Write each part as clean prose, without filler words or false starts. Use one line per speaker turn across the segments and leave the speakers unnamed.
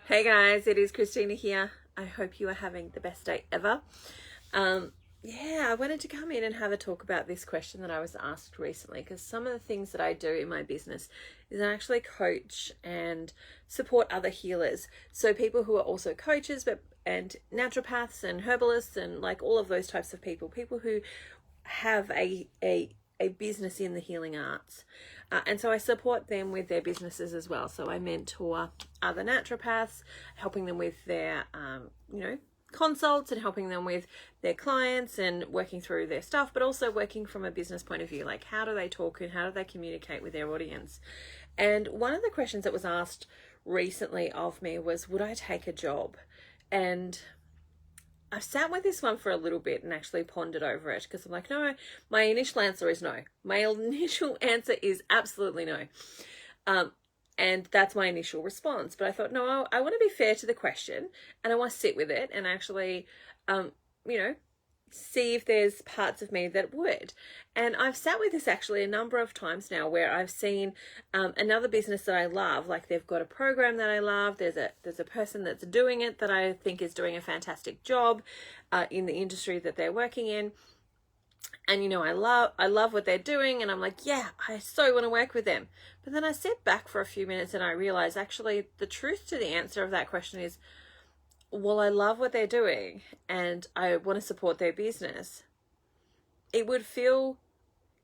Hey guys, it is Christina here. I hope you are having the best day ever. I wanted to come in and have a talk about this question that I was asked recently, because some of the things that I do in my business is I actually coach and support other healers. So people who are also coaches and naturopaths and herbalists and like all of those types of people who have a business in the healing arts. And so I support them with their businesses as well. So I mentor other naturopaths, helping them with their, consults and helping them with their clients and working through their stuff, but also working from a business point of view, like how do they talk and how do they communicate with their audience. And one of the questions that was asked recently of me was, would I take a job? And I've sat with this one for a little bit and actually pondered over it, because I'm like, no, my initial answer is no. My initial answer is absolutely no. And that's my initial response. But I thought, no, I want to be fair to the question and I want to sit with it and actually, see if there's parts of me that would. And I've sat with this actually a number of times now, where I've seen another business that I love, like they've got a program that I love. There's a person that's doing it that I think is doing a fantastic job in the industry that they're working in. And I love what they're doing, and I'm like, yeah, I so want to work with them. But then I sit back for a few minutes and I realize actually the truth to the answer of that question is, well, I love what they're doing and I want to support their business. It would feel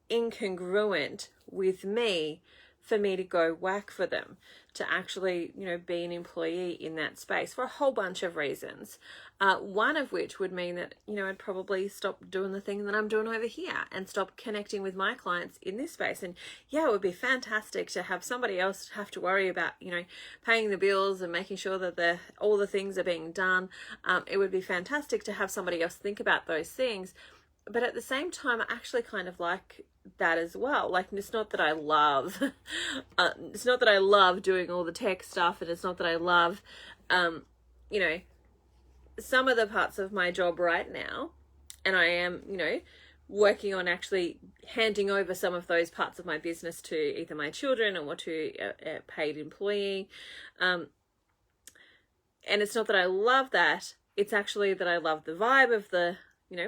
incongruent with me for me to go work for them, to actually, be an employee in that space for a whole bunch of reasons. One of which would mean that, I'd probably stop doing the thing that I'm doing over here and stop connecting with my clients in this space. And yeah, it would be fantastic to have somebody else have to worry about, paying the bills and making sure that all the things are being done. It would be fantastic to have somebody else think about those things. But at the same time, I actually kind of like that as well. Like, it's not that I love, it's not that I love doing all the tech stuff, and it's not that I love, some of the parts of my job right now. And I am, working on actually handing over some of those parts of my business to either my children or to a paid employee. And it's not that I love that. It's actually that I love the vibe of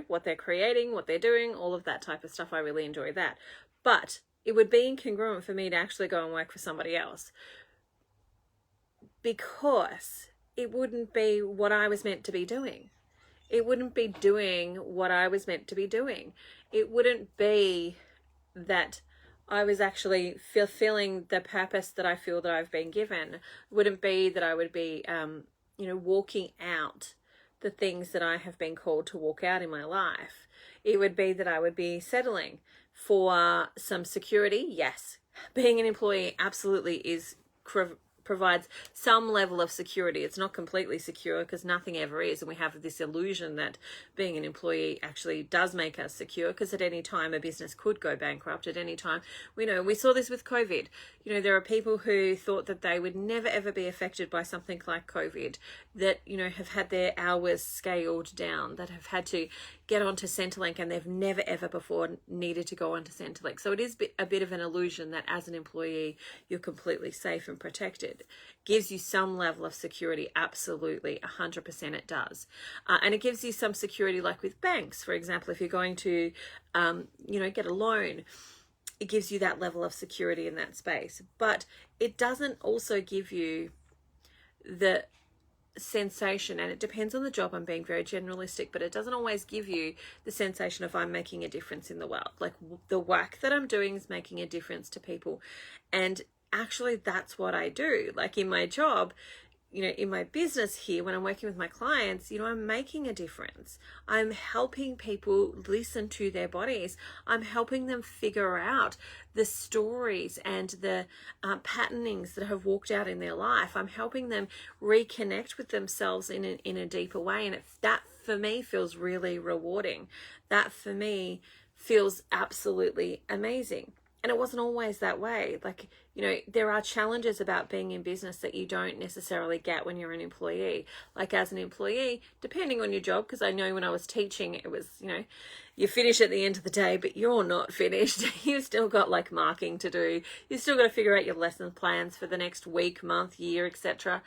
what they're creating, what they're doing, all of that type of stuff. I really enjoy that. But it would be incongruent for me to actually go and work for somebody else, because it wouldn't be what I was meant to be doing. It wouldn't be doing what I was meant to be doing. It wouldn't be that I was actually fulfilling the purpose that I feel that I've been given. It wouldn't be that I would be, walking out the things that I have been called to walk out in my life. It would be that I would be settling for some security. Yes, being an employee absolutely provides some level of security. It's not completely secure, because nothing ever is, and we have this illusion that being an employee actually does make us secure, because at any time a business could go bankrupt. At any time, we saw this with COVID. There are people who thought that they would never ever be affected by something like COVID, that have had their hours scaled down, that have had to get onto Centrelink, and they've never ever before needed to go onto Centrelink. So it is a bit of an illusion that as an employee you're completely safe and protected. Gives you some level of security, absolutely, 100% it does. And it gives you some security, like with banks, for example. If you're going to get a loan, it gives you that level of security in that space. But it doesn't also give you the sensation, and it depends on the job. I'm being very generalistic, but it doesn't always give you the sensation of I'm making a difference in the world. Like, the work that I'm doing is making a difference to people. And actually that's what I do. Like, in my job, in my business here, when I'm working with my clients, I'm making a difference. I'm helping people listen to their bodies. I'm helping them figure out the stories and the patternings that have walked out in their life. I'm helping them reconnect with themselves in a deeper way. And that for me feels really rewarding. That for me feels absolutely amazing. And it wasn't always that way. Like, you know, there are challenges about being in business that you don't necessarily get when you're an employee. Like as an employee, depending on your job, because I know when I was teaching, it was, you know, you finish at the end of the day, but you're not finished. You've still got like marking to do. You've still got to figure out your lesson plans for the next week, month, year, etc.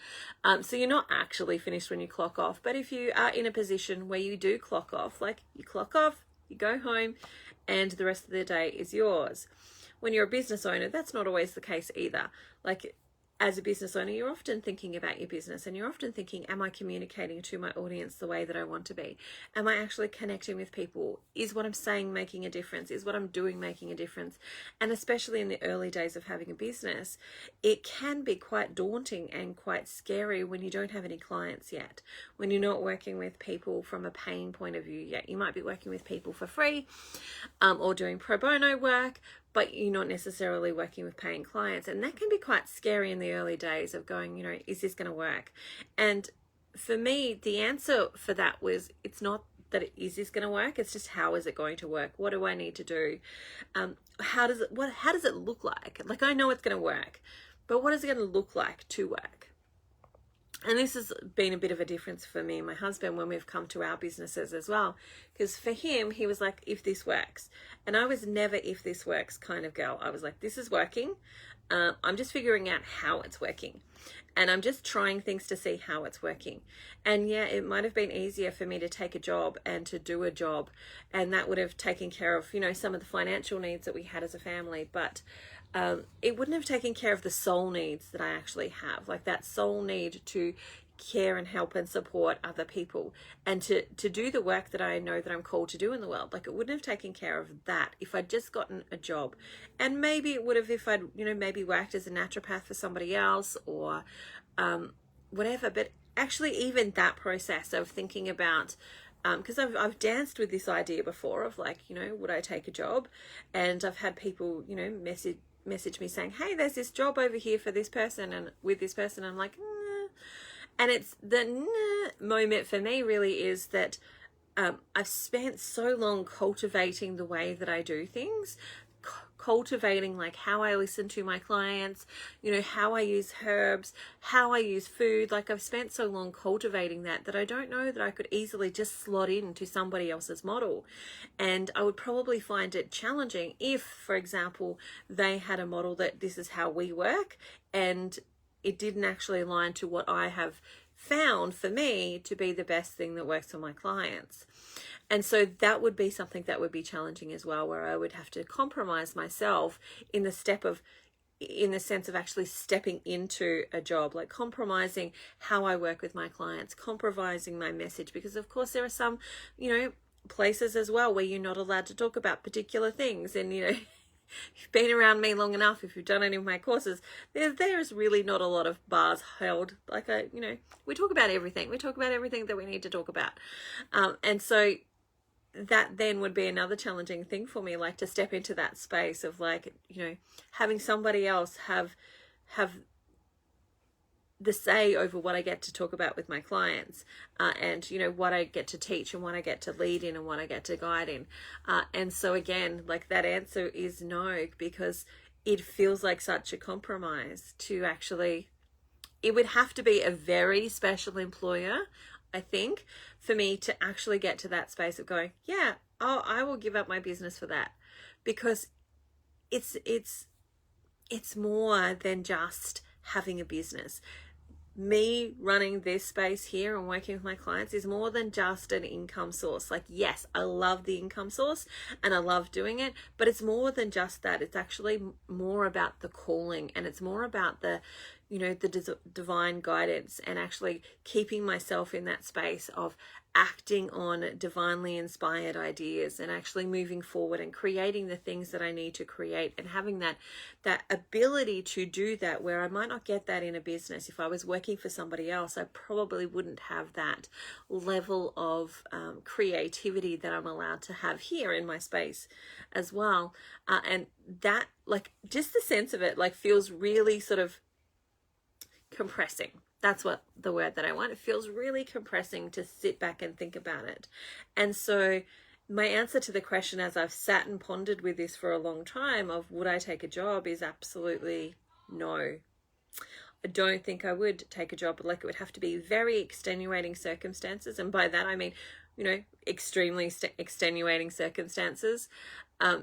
So you're not actually finished when you clock off. But if you are in a position where you do clock off, like you clock off, you go home, and the rest of the day is yours. When you're a business owner, that's not always the case either. Like as a business owner, you're often thinking about your business and you're often thinking, am I communicating to my audience the way that I want to be? Am I actually connecting with people? Is what I'm saying making a difference? Is what I'm doing making a difference? And especially in the early days of having a business, it can be quite daunting and quite scary when you don't have any clients yet, when you're not working with people from a paying point of view yet. You might be working with people for free or doing pro bono work, but you're not necessarily working with paying clients. And that can be quite scary in the early days of going, you know, is this going to work? And for me, the answer for that was, it's not that is this going to work? It's just, how is it going to work? What do I need to do? How does it look like? Like, I know it's going to work, but what is it going to look like to work? And this has been a bit of a difference for me and my husband when we've come to our businesses as well. Because for him, he was like, if this works. And I was never if this works kind of girl. I was like, this is working. I'm just figuring out how it's working. And I'm just trying things to see how it's working. And yeah, it might have been easier for me to take a job and to do a job. And that would have taken care of, you know, some of the financial needs that we had as a family. But it wouldn't have taken care of the soul needs that I actually have, like that soul need to care and help and support other people and to do the work that I know that I'm called to do in the world. Like, it wouldn't have taken care of that if I'd just gotten a job. And maybe it would have if I'd, you know, maybe worked as a naturopath for somebody else or whatever. But actually, even that process of thinking about, because I've danced with this idea before of like, you know, would I take a job? And I've had people, you know, message me saying, hey, there's this job over here for this person and with this person. I'm like, nah. And it's the moment for me really is that I've spent so long cultivating the way that I do things, cultivating like how I listen to my clients, you know, how I use herbs, how I use food. Like, I've spent so long cultivating that I don't know that I could easily just slot into somebody else's model. And I would probably find it challenging if, for example, they had a model that this is how we work and it didn't actually align to what I have found for me to be the best thing that works for my clients. And so that would be something that would be challenging as well, where I would have to compromise myself in the sense of actually stepping into a job, like compromising how I work with my clients, compromising my message, because of course there are some, you know, places as well where you're not allowed to talk about particular things. And, you know, you've been around me long enough, if you've done any of my courses, there's really not a lot of bars held. Like, you know, we talk about everything. We talk about everything that we need to talk about. And so that then would be another challenging thing for me, like to step into that space of like, you know, having somebody else have the say over what I get to talk about with my clients, and, you know, what I get to teach and what I get to lead in and what I get to guide in. And so again, like, that answer is no, because it feels like such a compromise to actually, it would have to be a very special employer, I think, for me to actually get to that space of going, yeah, I will give up my business for that, because it's more than just having a business. Me running this space here and working with my clients is more than just an income source. Like, yes, I love the income source and I love doing it, but it's more than just that. It's actually more about the calling, and it's more about the, you know, the divine guidance, and actually keeping myself in that space of acting on divinely inspired ideas and actually moving forward and creating the things that I need to create, and having that ability to do that, where I might not get that in a business. If I was working for somebody else, I probably wouldn't have that level of creativity that I'm allowed to have here in my space as well. And that, like, just the sense of it, like, feels really sort of compressing. That's what the word that I want. It feels really compressing to sit back and think about it. And so my answer to the question, as I've sat and pondered with this for a long time, of would I take a job, is absolutely no. I don't think I would take a job. Like, it would have to be very extenuating circumstances. And by that, I mean, extremely extenuating circumstances.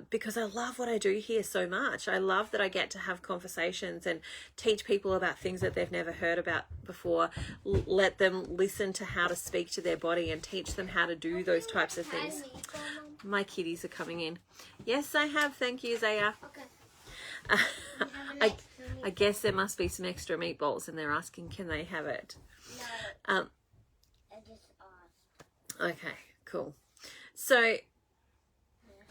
Because I love what I do here so much. I love that I get to have conversations and teach people about things that they've never heard about before. Let them listen to how to speak to their body and teach them how to do those types of things. My kitties are coming in. Yes, I have. Thank you, Zaya. Okay. I guess there must be some extra meatballs and they're asking, can they have it? No. I just asked. Okay, cool. So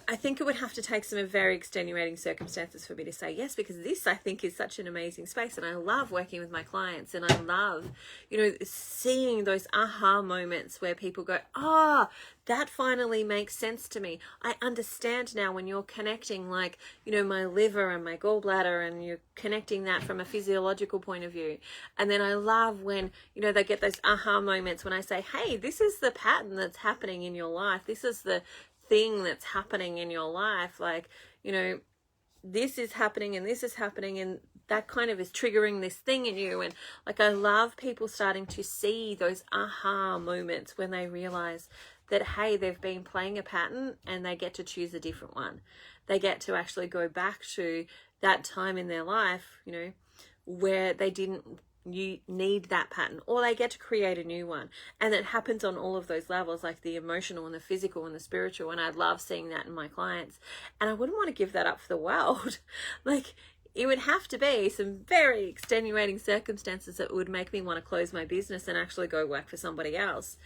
I think it would have to take some very extenuating circumstances for me to say yes, because this, I think, is such an amazing space, and I love working with my clients, and I love, seeing those aha moments where people go, that finally makes sense to me. I understand now, when you're connecting, like, my liver and my gallbladder, and you're connecting that from a physiological point of view. And then I love when, they get those aha moments when I say, hey, this is the pattern that's happening in your life. This is the thing that's happening in your life. Like, this is happening and this is happening, and that kind of is triggering this thing in you. And like, I love people starting to see those aha moments when they realize that, hey, they've been playing a pattern and they get to choose a different one. They get to actually go back to that time in their life, where they didn't need that pattern, or they get to create a new one. And it happens on all of those levels, like the emotional and the physical and the spiritual. And I love seeing that in my clients, and I wouldn't want to give that up for the world. Like, it would have to be some very extenuating circumstances that would make me want to close my business and actually go work for somebody else.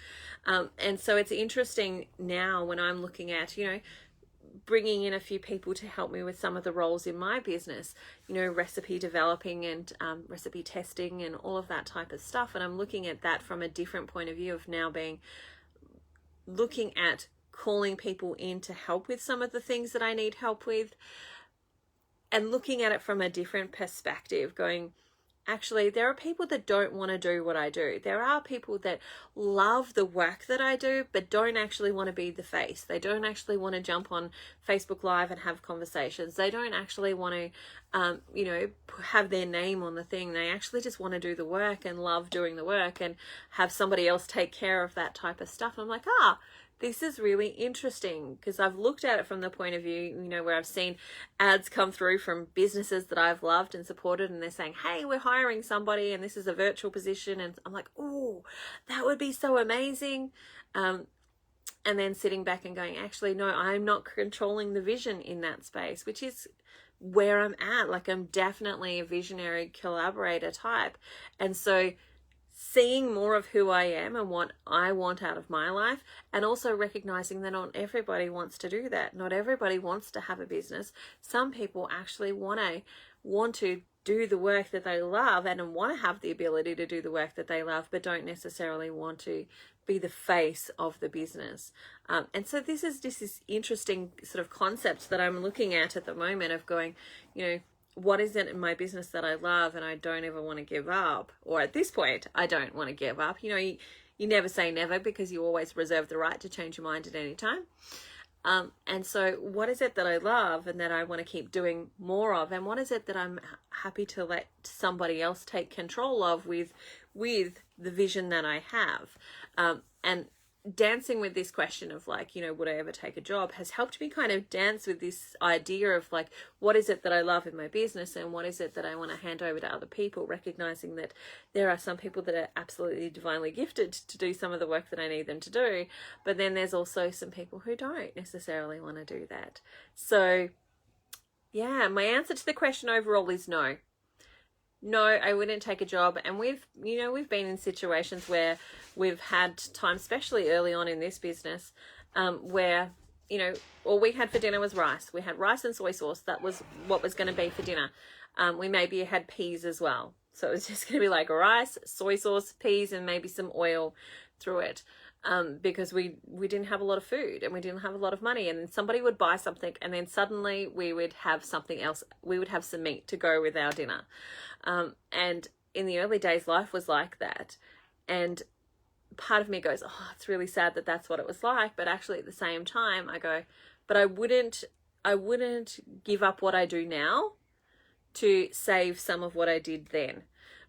And so it's interesting now when I'm looking at, bringing in a few people to help me with some of the roles in my business, recipe developing and recipe testing and all of that type of stuff. And I'm looking at that from a different point of view of now looking at calling people in to help with some of the things that I need help with, and looking at it from a different perspective, going, actually, there are people that don't want to do what I do. There are people that love the work that I do, but don't actually want to be the face. They don't actually want to jump on Facebook Live and have conversations. They don't actually want to, have their name on the thing. They actually just want to do the work and love doing the work and have somebody else take care of that type of stuff. And I'm like, this is really interesting, because I've looked at it from the point of view, where I've seen ads come through from businesses that I've loved and supported, and they're saying, hey, we're hiring somebody and this is a virtual position. And I'm like, oh, that would be so amazing. And then sitting back and going, actually, no, I'm not controlling the vision in that space, which is where I'm at. Like, I'm definitely a visionary collaborator type. And so seeing more of who I am and what I want out of my life, and also recognizing that not everybody wants to do that. Not everybody wants to have a business. Some people actually want to do the work that they love and want to have the ability to do the work that they love, but don't necessarily want to be the face of the business. And so this is interesting sort of concept that I'm looking at the moment of going, what is it in my business that I love and I don't ever want to give up? Or at this point, I don't want to give up. You never say never, because you always reserve the right to change your mind at any time. And so what is it that I love and that I want to keep doing more of? And what is it that I'm happy to let somebody else take control of with the vision that I have? And dancing with this question of like, would I ever take a job, has helped me kind of dance with this idea of like, what is it that I love in my business and what is it that I want to hand over to other people, recognizing that there are some people that are absolutely divinely gifted to do some of the work that I need them to do, but then there's also some people who don't necessarily want to do that. So yeah, my answer to the question overall is no. No, I wouldn't take a job. And we've been in situations where we've had times, especially early on in this business, where, all we had for dinner was rice. We had rice and soy sauce. That was what was going to be for dinner. We maybe had peas as well. So it was just going to be like rice, soy sauce, peas, and maybe some oil through it. Because we didn't have a lot of food and we didn't have a lot of money, and then somebody would buy something and then suddenly we would have something else. We would have some meat to go with our dinner. And in the early days, life was like that. And part of me goes, oh, it's really sad that that's what it was like. But actually at the same time, I go, but I wouldn't give up what I do now to save some of what I did then,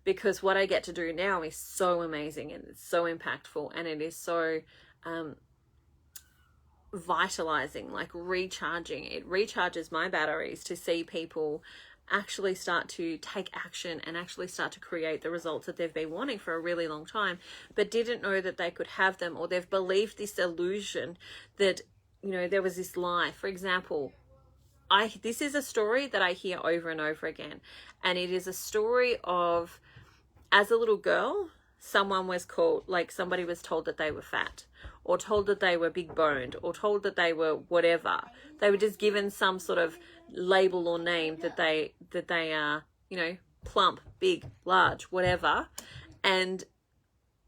because what I get to do now is so amazing and it's so impactful, and it is so vitalizing, like recharging. It recharges my batteries to see people actually start to take action and actually start to create the results that they've been wanting for a really long time, but didn't know that they could have them, or they've believed this illusion that, you know, there was this lie. For example, this is a story that I hear over and over again, and it is a story of, as a little girl, someone was called, like somebody was told that they were fat, or told that they were big boned, or told that they were whatever. They were just given some sort of label or name that they are, you know, plump, big, large, whatever. And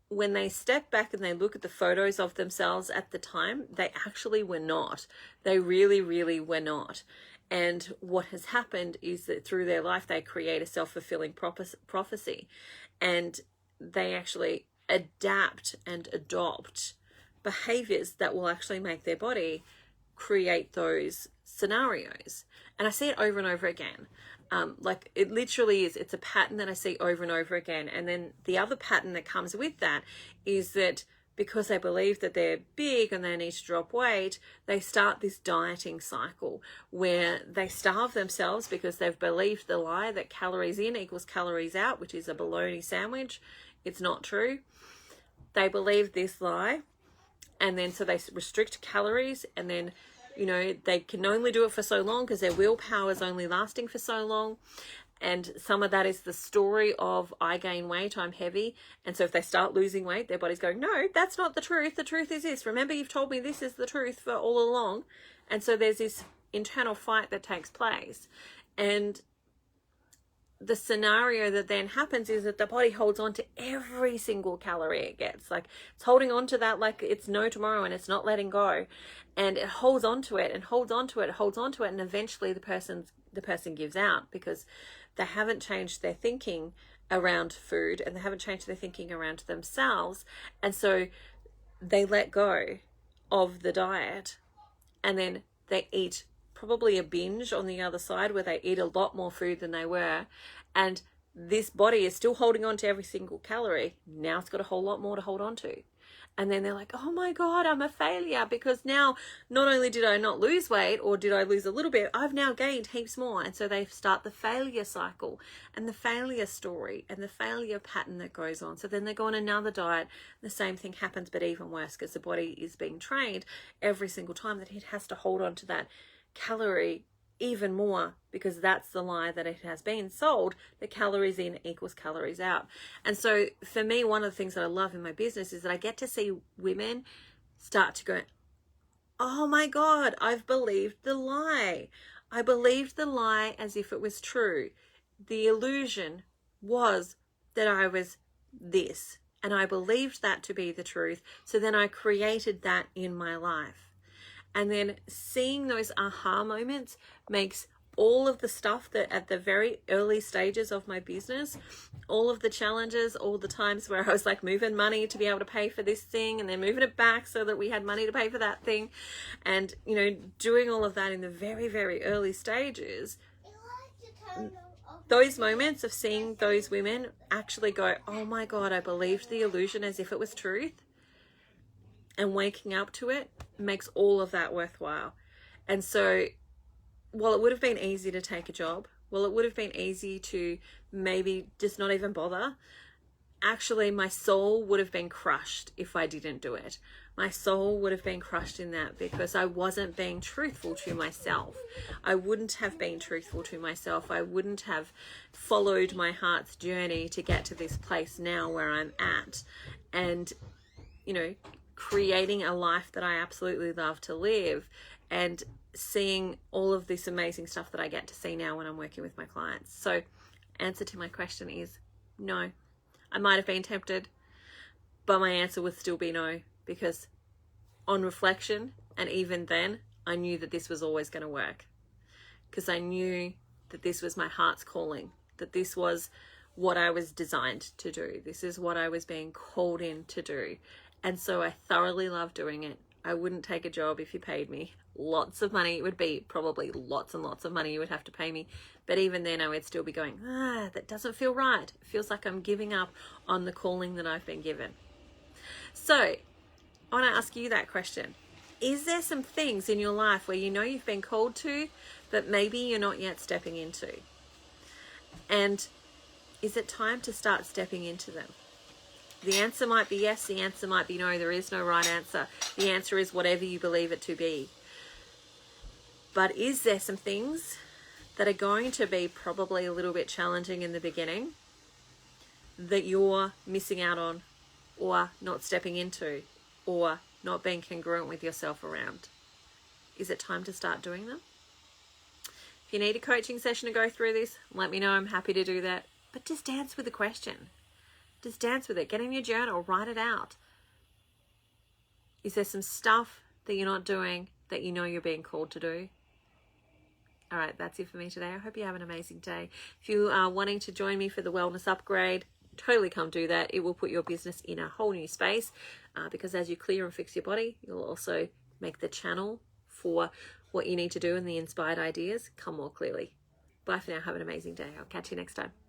when they step back and they look at the photos of themselves at the time, they actually were not. They really, really were not. And what has happened is that through their life, they create a self-fulfilling prophecy, and they actually adapt and adopt behaviors that will actually make their body create those scenarios. And I see it over and over again. Like it literally is, it's a pattern that I see over and over again. And then the other pattern that comes with that is that because they believe that they're big and they need to drop weight, they start this dieting cycle where they starve themselves because they've believed the lie that calories in equals calories out, which is a bologna sandwich. It's not true. They believe this lie, and then so they restrict calories, and then, you know, they can only do it for so long because their willpower is only lasting for so long. And some of that is the story of, I gain weight, I'm heavy. And so if they start losing weight, their body's going, no, that's not the truth. The truth is this. Remember, you've told me this is the truth for all along. And so there's this internal fight that takes place. And the scenario that then happens is that the body holds on to every single calorie it gets. Like it's holding on to that like it's no tomorrow, and it's not letting go. And it holds on to it and holds on to it, holds on to it. And eventually the person gives out because they haven't changed their thinking around food, and they haven't changed their thinking around themselves. And so they let go of the diet, and then they eat probably a binge on the other side where they eat a lot more food than they were. And this body is still holding on to every single calorie. Now it's got a whole lot more to hold on to. And then they're like, oh my God, I'm a failure, because now not only did I not lose weight, or did I lose a little bit, I've now gained heaps more. And so they start the failure cycle and the failure story and the failure pattern that goes on. So then they go on another diet. The same thing happens, but even worse, because the body is being trained every single time that it has to hold on to that calorie even more, because that's the lie that it has been sold, that calories in equals calories out. And so for me, one of the things that I love in my business is that I get to see women start to go, oh my God, I've believed the lie. I believed the lie as if it was true. The illusion was that I was this, and I believed that to be the truth. So then I created that in my life. And then seeing those aha moments makes all of the stuff that at the very early stages of my business, all of the challenges, all the times where I was like moving money to be able to pay for this thing, and then moving it back so that we had money to pay for that thing. And, you know, doing all of that in the very, very early stages, those moments of seeing those women actually go, oh my God, I believed the illusion as if it was truth, and waking up to it makes all of that worthwhile. And so while it would have been easy to take a job, well, it would have been easy to maybe just not even bother, actually my soul would have been crushed if I didn't do it. My soul would have been crushed in that, because I wasn't being truthful to myself. I wouldn't have been truthful to myself. I wouldn't have followed my heart's journey to get to this place now where I'm at, and, you know, creating a life that I absolutely love to live, and seeing all of this amazing stuff that I get to see now when I'm working with my clients. So answer to my question is no. I might have been tempted, but my answer would still be no, because on reflection, and even then, I knew that this was always going to work, because I knew that this was my heart's calling, that this was what I was designed to do. This is what I was being called in to do. And so I thoroughly love doing it. I wouldn't take a job if you paid me lots of money. It would be probably lots and lots of money you would have to pay me. But even then I would still be going, that doesn't feel right. It feels like I'm giving up on the calling that I've been given. So I want to ask you that question. Is there some things in your life where you know you've been called to, but maybe you're not yet stepping into? And is it time to start stepping into them? The answer might be yes, the answer might be no. There is no right answer. The answer is whatever you believe it to be. But is there some things that are going to be probably a little bit challenging in the beginning that you're missing out on, or not stepping into, or not being congruent with yourself around? Is it time to start doing them? If you need a coaching session to go through this, let me know. I'm happy to do that. But just dance with the question. Just dance with it. Get in your journal. Write it out. Is there some stuff that you're not doing that you know you're being called to do? All right, that's it for me today. I hope you have an amazing day. If you are wanting to join me for the wellness upgrade, totally come do that. It will put your business in a whole new space because as you clear and fix your body, you'll also make the channel for what you need to do and the inspired ideas come more clearly. Bye for now. Have an amazing day. I'll catch you next time.